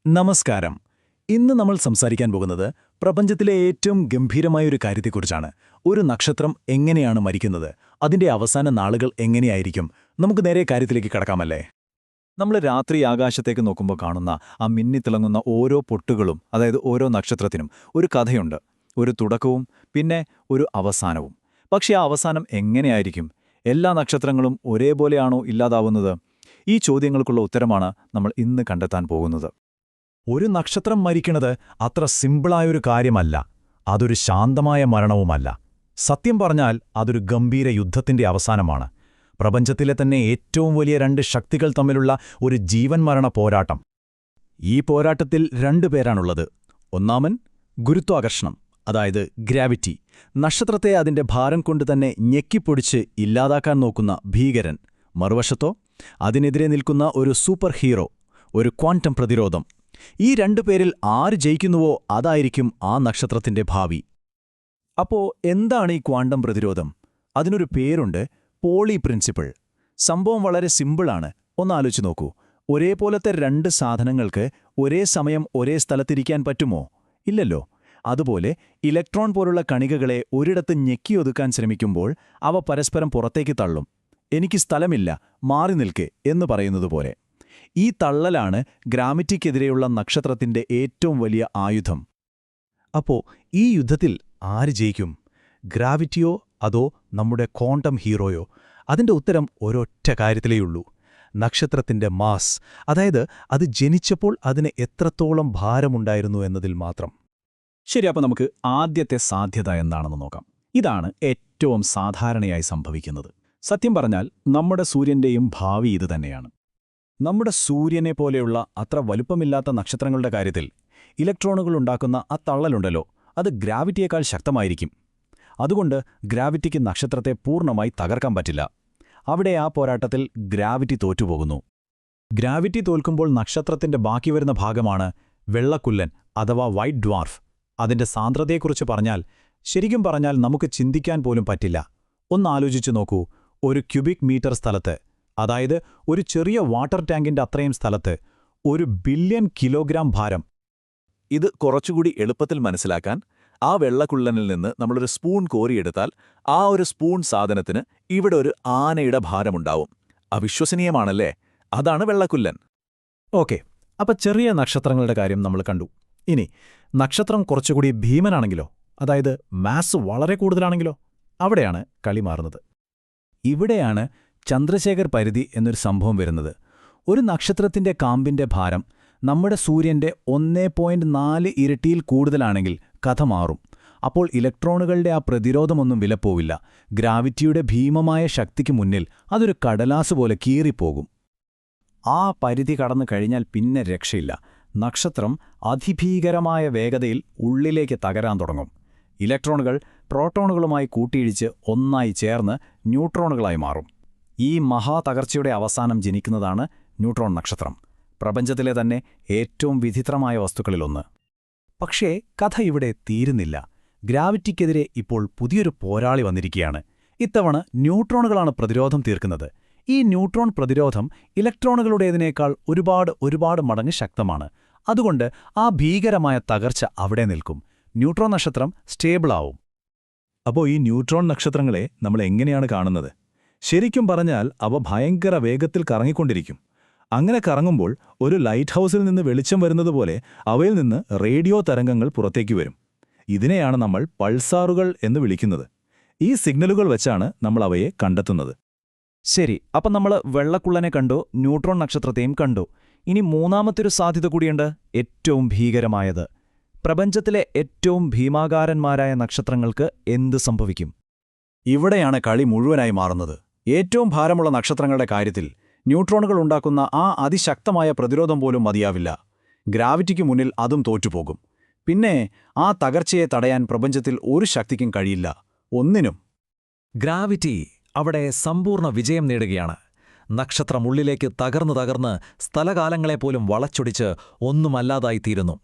നമസ്കാരം. ഇന്ന് നമ്മൾ സംസാരിക്കാൻ പോകുന്നത് പ്രപഞ്ചത്തിലെ ഏറ്റവും ഗംഭീരമായൊരു കാര്യത്തെക്കുറിച്ചാണ്. ഒരു നക്ഷത്രം എങ്ങനെയാണ് മരിക്കുന്നത്, അതിന്റെ അവസാന നാളുകൾ എങ്ങനെയായിരിക്കും? നമുക്ക് നേരെ കാര്യത്തിലേക്ക് കടക്കാമല്ലേ? നമ്മൾ രാത്രി ആകാശത്തേക്ക് നോക്കുമ്പോൾ കാണുന്ന ആ മിന്നിത്തിളങ്ങുന്ന ഓരോ പൊട്ടുകളും, അതായത് ഓരോ നക്ഷത്രത്തിനും ഒരു കഥയുണ്ട്. ഒരു തുടക്കവും പിന്നെ ഒരു അവസാനവും. പക്ഷേ ആ അവസാനം എങ്ങനെയായിരിക്കും? എല്ലാ നക്ഷത്രങ്ങളും ഒരേപോലെയാണോ ഇല്ലാതാവുന്നത്? ഈ ചോദ്യങ്ങൾക്കുള്ള ഉത്തരമാണ് നമ്മൾ ഇന്ന് കണ്ടെത്താൻ പോകുന്നത്. ഒരു നക്ഷത്രം മരിക്കുന്നത് അത്ര സിമ്പിളായൊരു കാര്യമല്ല. അതൊരു ശാന്തമായ മരണവുമല്ല. സത്യം പറഞ്ഞാൽ അതൊരു ഗംഭീര യുദ്ധത്തിന്റെ അവസാനമാണ്. പ്രപഞ്ചത്തിലെ തന്നെ ഏറ്റവും വലിയ രണ്ട് ശക്തികൾ തമ്മിലുള്ള ഒരു ജീവൻമരണ പോരാട്ടം. ഈ പോരാട്ടത്തിൽ രണ്ടുപേരാണുള്ളത്. ഒന്നാമൻ ഗുരുത്വാകർഷണം, അതായത് ഗ്രാവിറ്റി. നക്ഷത്രത്തെ അതിന്റെ ഭാരം കൊണ്ട് തന്നെ ഞെക്കിപ്പൊടിച്ച് ഇല്ലാതാക്കാൻ നോക്കുന്ന ഭീകരൻ. മറുവശത്തോ അതിനെതിരെ നിൽക്കുന്ന ഒരു സൂപ്പർ ഹീറോ, ഒരു ക്വാണ്ടം പ്രതിരോധം. ഈ രണ്ടുപേരിൽ ആര് ജയിക്കുന്നുവോ അതായിരിക്കും ആ നക്ഷത്രത്തിന്റെ ഭാവി. അപ്പോ എന്താണ് ഈ ക്വാണ്ടം പ്രതിരോധം? അതിനൊരു പേരുണ്ട്, പോളി പ്രിൻസിപ്പിൾ. സംഭവം വളരെ സിമ്പിളാണ്. ഒന്നാലോചിച്ച് നോക്കൂ. ഒരേപോലത്തെ രണ്ട് സാധനങ്ങൾക്ക് ഒരേ സമയം ഒരേ സ്ഥലത്തിരിക്കാൻ പറ്റുമോ? ഇല്ലല്ലോ. അതുപോലെ ഇലക്ട്രോൺ പോലുള്ള കണികകളെ ഒരിടത്ത് ഞെക്കിയൊതുക്കാൻ ശ്രമിക്കുമ്പോൾ അവ പരസ്പരം പുറത്തേക്ക് തള്ളും. എനിക്ക് സ്ഥലമില്ല, മാറി നിൽക്ക് എന്ന് പറയുന്നതുപോലെ. ഈ തള്ളലാണ് ഗ്രാവിറ്റിക്കെതിരെയുള്ള നക്ഷത്രത്തിന്റെ ഏറ്റവും വലിയ ആയുധം. അപ്പോ ഈ യുദ്ധത്തിൽ ആര് ജയിക്കും? ഗ്രാവിറ്റിയോ അതോ നമ്മുടെ ക്വാണ്ടം ഹീറോയോ? അതിന്റെ ഉത്തരം ഒരൊറ്റ കാര്യത്തിലേയുള്ളൂ: നക്ഷത്രത്തിന്റെ മാസ്, അതായത് അത് ജനിച്ചപ്പോൾ അതിന് എത്രത്തോളം ഭാരമുണ്ടായിരുന്നു എന്നതിൽ മാത്രം. ശരി, അപ്പോൾ നമുക്ക് ആദ്യത്തെ സാധ്യത എന്താണെന്ന് നോക്കാം. ഇതാണ് ഏറ്റവും സാധാരണയായി സംഭവിക്കുന്നത്. സത്യം പറഞ്ഞാൽ നമ്മുടെ സൂര്യന്റെയും ഭാവി ഇത് തന്നെയാണ്. നമ്മുടെ സൂര്യനെ പോലെയുള്ള അത്ര വലുപ്പമില്ലാത്ത നക്ഷത്രങ്ങളുടെ കാര്യത്തിൽ ഇലക്ട്രോണുകൾ ഉണ്ടാക്കുന്ന ആ തള്ളലുണ്ടല്ലോ, അത് ഗ്രാവിറ്റിയേക്കാൾ ശക്തമായിരിക്കും. അതുകൊണ്ട് ഗ്രാവിറ്റിക്ക് നക്ഷത്രത്തെ പൂർണ്ണമായി തകർക്കാൻ പറ്റില്ല. അവിടെ ആ പോരാട്ടത്തിൽ ഗ്രാവിറ്റി തോറ്റുപോകുന്നു. ഗ്രാവിറ്റി തോൽക്കുമ്പോൾ നക്ഷത്രത്തിന്റെ ബാക്കി വരുന്ന ഭാഗമാണ് വെള്ളക്കുല്ലൻ അഥവാ വൈറ്റ് ഡ്വാർഫ്. അതിന്റെ സാന്ദ്രതയെക്കുറിച്ച് ശരിക്കും പറഞ്ഞാൽ നമുക്ക് ചിന്തിക്കാൻ പോലും പറ്റില്ല. ഒന്നാലോചിച്ചു നോക്കൂ. ഒരു ക്യൂബിക് മീറ്റർ സ്ഥലത്ത്, അതായത് ഒരു ചെറിയ വാട്ടർ ടാങ്കിന്റെ അത്രയും സ്ഥലത്ത്, 1 ബില്യൺ കിലോഗ്രാം ഭാരം. ഇത് കുറച്ചുകൂടി എളുപ്പത്തിൽ മനസ്സിലാക്കാൻ, ആ വെള്ളക്കുള്ളനിൽ നിന്ന് നമ്മളൊരു സ്പൂൺ കോരിയെടുത്താൽ ആ ഒരു സ്പൂൺ സാധനത്തിന് ഇവിടെ ഒരു ആനയുടെ ഭാരമുണ്ടാവും. അവിശ്വസനീയമാണല്ലേ? അതാണ് വെള്ളക്കുല്ലൻ. ഓക്കെ, അപ്പം ചെറിയ നക്ഷത്രങ്ങളുടെ കാര്യം നമ്മൾ കണ്ടു. ഇനി നക്ഷത്രം കുറച്ചുകൂടി ഭീമനാണെങ്കിലോ, അതായത് മാസ് വളരെ കൂടുതലാണെങ്കിലോ? അവിടെയാണ് കളി മാറുന്നത്. ഇവിടെയാണ് ചന്ദ്രശേഖർ പരിധി എന്നൊരു സംഭവം വരുന്നത്. ഒരു നക്ഷത്രത്തിന്റെ കാമ്പിന്റെ ഭാരം നമ്മുടെ സൂര്യന്റെ 1.4 ഇരട്ടിയിൽ കൂടുതലാണെങ്കിൽ കഥ മാറും. അപ്പോൾ ഇലക്ട്രോണുകളുടെ ആ പ്രതിരോധമൊന്നും വിലപ്പോവില്ല. ഗ്രാവിറ്റിയുടെ ഭീമമായ ശക്തിക്ക് മുന്നിൽ അതൊരു കടലാസ് പോലെ കീറിപ്പോകും. ആ പരിധി കടന്നു കഴിഞ്ഞാൽ പിന്നെ രക്ഷയില്ല. നക്ഷത്രം അതിഭീകരമായ വേഗതയിൽ ഉള്ളിലേക്ക് തകരാൻ തുടങ്ങും. ഇലക്ട്രോണുകൾ പ്രോട്ടോണുകളുമായി കൂട്ടിയിടിച്ച് ഒന്നായി ചേർന്ന് ന്യൂട്രോണുകളായി മാറും. ഈ മഹാതകർച്ചയുടെ അവസാനം ജനിക്കുന്നതാണ് ന്യൂട്രോൺ നക്ഷത്രം, പ്രപഞ്ചത്തിലെ തന്നെ ഏറ്റവും വിചിത്രമായ വസ്തുക്കളിലൊന്ന്. പക്ഷേ കഥ ഇവിടെ തീരുന്നില്ല. ഗ്രാവിറ്റിക്കെതിരെ ഇപ്പോൾ പുതിയൊരു പോരാളി വന്നിരിക്കുകയാണ്. ഇത്തവണ ന്യൂട്രോണുകളാണ് പ്രതിരോധം തീർക്കുന്നത്. ഈ ന്യൂട്രോൺ പ്രതിരോധം ഇലക്ട്രോണുകളുടേതിനേക്കാൾ ഒരുപാട് മടങ്ങ് ശക്തമാണ്. അതുകൊണ്ട് ആ ഭീകരമായ തകർച്ച അവിടെ നിൽക്കും. ന്യൂട്രോൺ നക്ഷത്രം സ്റ്റേബിളാവും. അപ്പോൾ ഈ ന്യൂട്രോൺ നക്ഷത്രങ്ങളെ നമ്മൾ എങ്ങനെയാണ് കാണുന്നത്? ശരിക്കും പറഞ്ഞാൽ അവ ഭയങ്കര വേഗത്തിൽ കറങ്ങിക്കൊണ്ടിരിക്കും. അങ്ങനെ കറങ്ങുമ്പോൾ ഒരു ലൈറ്റ് ഹൗസിൽ നിന്ന് വെളിച്ചം വരുന്നതുപോലെ അവയിൽ നിന്ന് റേഡിയോ തരംഗങ്ങൾ പുറത്തേക്ക് വരും. ഇതിനെയാണ് നമ്മൾ പൾസാറുകൾ എന്ന് വിളിക്കുന്നത്. ഈ സിഗ്നലുകൾ വെച്ചാണ് നമ്മൾ അവയെ കണ്ടെത്തുന്നത്. ശരി, അപ്പം നമ്മൾ വെള്ളക്കുള്ളനെ കണ്ടു, ന്യൂട്രോൺ നക്ഷത്രത്തെയും കണ്ടു. ഇനി മൂന്നാമത്തൊരു സാധ്യത കൂടിയുണ്ട്, ഏറ്റവും ഭീകരമായത്. പ്രപഞ്ചത്തിലെ ഏറ്റവും ഭീമാകാരന്മാരായ നക്ഷത്രങ്ങൾക്ക് എന്ത് സംഭവിക്കും? ഇവിടെയാണ് കളി മുഴുവനായി മാറുന്നത്. ഏറ്റവും ഭാരമുള്ള നക്ഷത്രങ്ങളുടെ കാര്യത്തിൽ ന്യൂട്രോണുകൾ ഉണ്ടാക്കുന്ന ആ അതിശക്തമായ പ്രതിരോധം പോലും മതിയാവില്ല. ഗ്രാവിറ്റിക്ക് മുന്നിൽ അതും തോറ്റുപോകും. പിന്നെ ആ തകർച്ചയെ തടയാൻ പ്രപഞ്ചത്തിൽ ഒരു ശക്തിക്കും കഴിയില്ല, ഒന്നിനും. ഗ്രാവിറ്റി അവിടെ സമ്പൂർണ്ണ വിജയം നേടുകയാണ്. നക്ഷത്രം ഉള്ളിലേക്ക് തകർന്ന് സ്ഥലകാലങ്ങളെപ്പോലും വളച്ചൊടിച്ച് ഒന്നുമല്ലാതായിത്തീരുന്നു.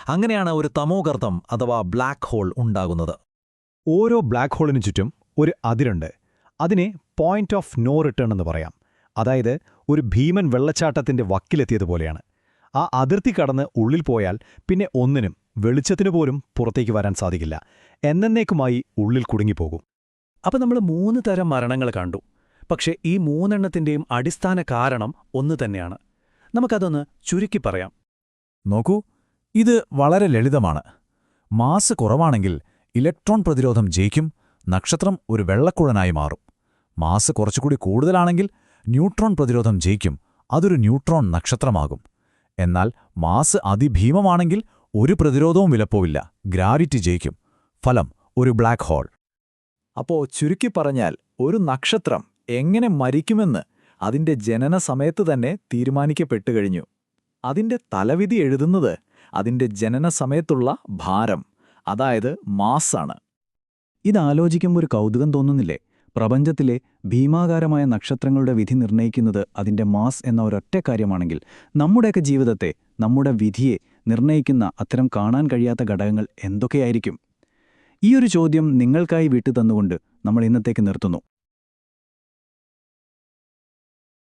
അങ്ങനെയാണ് ഒരു തമോഗർത്തം അഥവാ ബ്ലാക്ക് ഹോൾ ഉണ്ടാകുന്നത്. ഓരോ ബ്ലാക്ക് ഹോളിനു ചുറ്റും ഒരു അതിരുണ്ട്. അതിനെ പോയിന്റ് ഓഫ് നോ റിട്ടേൺ എന്ന് പറയാം. അതായത് ഒരു ഭീമൻ വെള്ളച്ചാട്ടത്തിന്റെ വക്കിലെത്തിയതുപോലെയാണ്. ആ അതിർത്തി കടന്ന് ഉള്ളിൽ പോയാൽ പിന്നെ ഒന്നിനും വെളിച്ചത്തിനു പോലും പുറത്തേക്ക് വരാൻ സാധിക്കില്ല. എന്നേക്കുമായി ഉള്ളിൽ കുടുങ്ങിപ്പോകും. അപ്പം നമ്മൾ 3 തരം മരണങ്ങൾ കണ്ടു. പക്ഷേ ഈ 3 അടിസ്ഥാന കാരണം ഒന്നു തന്നെയാണ്. നമുക്കതൊന്ന് ചുരുക്കി പറയാം. നോക്കൂ, ഇത് വളരെ ലളിതമാണ്. മാസ് കുറവാണെങ്കിൽ ഇലക്ട്രോൺ പ്രതിരോധം ജയിക്കും, നക്ഷത്രം ഒരു വെള്ളക്കുഴനായി മാറും. മാസ് കുറച്ചുകൂടി കൂടുതലാണെങ്കിൽ ന്യൂട്രോൺ പ്രതിരോധം ജയിക്കും, അതൊരു ന്യൂട്രോൺ നക്ഷത്രമാകും. എന്നാൽ മാസ് അതിഭീമമാണെങ്കിൽ ഒരു പ്രതിരോധവും വിലപ്പോവില്ല, ഗ്രാവിറ്റി ജയിക്കും. ഫലം ഒരു ബ്ലാക്ക് ഹോൾ. അപ്പോ ചുരുക്കി പറഞ്ഞാൽ ഒരു നക്ഷത്രം എങ്ങനെ മരിക്കുമെന്ന് അതിന്റെ ജനന സമയത്ത് തന്നെ തീരുമാനിക്കപ്പെട്ടുകഴിഞ്ഞു. അതിന്റെ തലവിധി എഴുതുന്നത് അതിന്റെ ജനന സമയത്തുള്ള ഭാരം, അതായത് മാസ്സാണ്. ഇതാലോചിക്കുമ്പോൾ ഒരു കൗതുകം തോന്നുന്നില്ലേ? പ്രപഞ്ചത്തിലെ ഭീമാകാരമായ നക്ഷത്രങ്ങളുടെ വിധി നിർണ്ണയിക്കുന്നത് അതിന്റെ മാസ് എന്ന ഒരൊറ്റ കാര്യമാണെങ്കിൽ നമ്മുടെയൊക്കെ ജീവിതത്തെ, നമ്മുടെ വിധിയെ നിർണ്ണയിക്കുന്ന അത്തരം കാണാൻ കഴിയാത്ത ഘടകങ്ങൾ എന്തൊക്കെയായിരിക്കും? ഈയൊരു ചോദ്യം നിങ്ങൾക്കായി വിട്ടുതന്നുകൊണ്ട് നമ്മൾ ഇന്നത്തേക്ക് നിർത്തുന്നു.